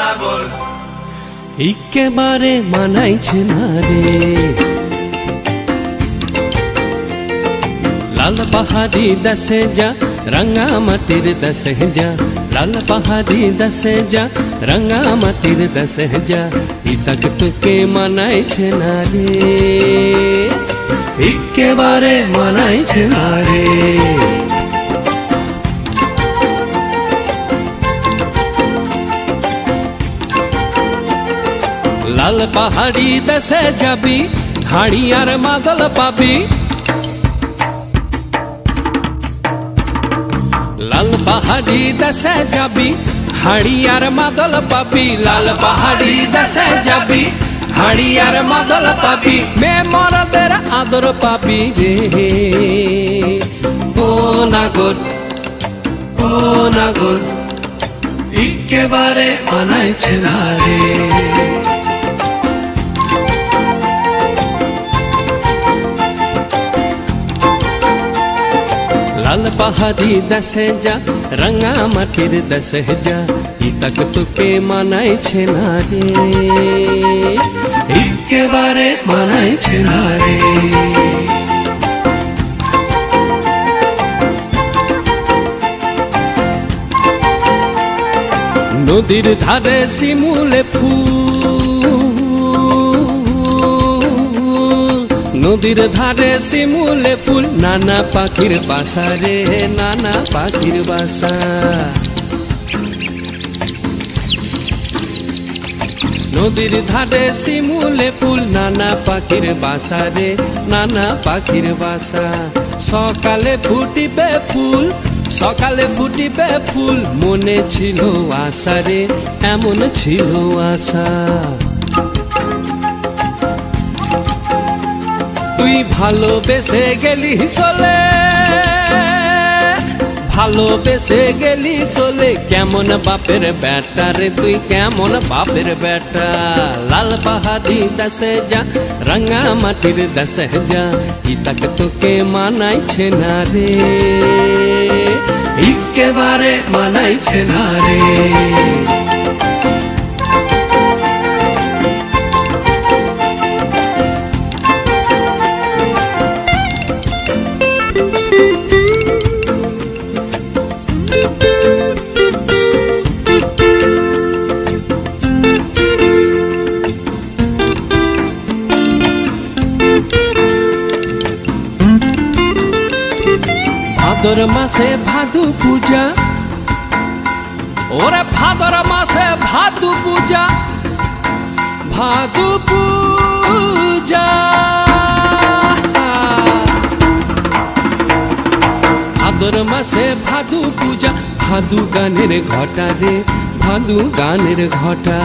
নাগর একেবারে মানাইছে না রে। লাল পাহাড়ি দেশে যা রঙা মাটির দেশে যা, লাল পাহাড়ি দেশে যা রঙা মাটির দেশে যা, ইতাক তোকে মানাইছে না রে, একেবারে মানাইছে না রে। লাল পাহাড়ি দেশে যাবি হাড়ি আর মাদল পাবি, লাল পাহাড়ি দেশে যাবি হাড়ি আর মাদল পাবি, লাল পাহাড়ি দেশে যাবি হাড়ি আর মাদল পাবি, মে মরদের আদর পাবি রে। ও নাগর ও নাগর একেবারে মানাইছে না রে। লাল পাহাড়ি দেশে যা রঙা মাটির দেশে যা, ইতাক তোকে মানাইছে না রে, একেবারে মানাইছে না রে। নদীর ধারে শিমুলে ফুল, নদীর ধারে শিমুলে ফুল, নানা পাখির বাসা রে, নানা পাখির বাসা। নদীর ধারে শিমুলে ফুল, নানা পাখির বাসা রে, নানা পাখির বাসা। সকালে ফুটিবে ফুল, সকালে ফুটিবে ফুল, মনে ছিল আশা রে, এমন ছিল আশা। তুই ভালোবেসে গেলি চলে, ভালোবেসে গেলি চলে, কেমন বাপের বেটা রে তুই, কেমন বাপের বেটা। লাল পাহাড়ি দেশে যা রঙা মাটির দেশে যা, ইতাক তোকে মানাইছে না রে, একেবারে মানাইছে না রে। ভাদর মাসে ভাদু পূজা, ওরে ভাদর মাসে ভাদু পূজা, ভাদু পূজা। ভাদর মাসে ভাদু পূজা, ভাদু গানের ঘটা রে, ভাদু গানের ঘটা।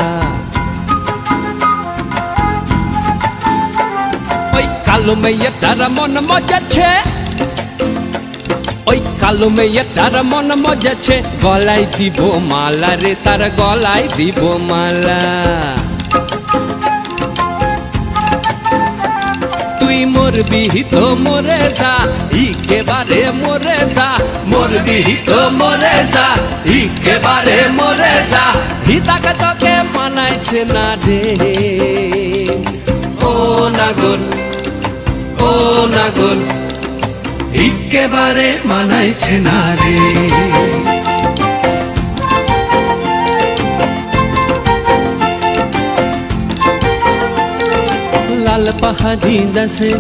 ওই কালো মেয়েটার মন মজাচ্ছে, ওই কালো মেয়েটার মন মজাচ্ছে, গলায় দিব মালা রে, তার গলায় দিব মালা। তুই মরবি তো মরে যা, একেবারে মরে যা, মরবি তো মরে যা, একেবারে মরে যা, ইতাক তোকে মানাইছে না রে। ও নাগর ও নাগর একেবারে মানাইছে না রে। লাল পাহাড়ি দেশে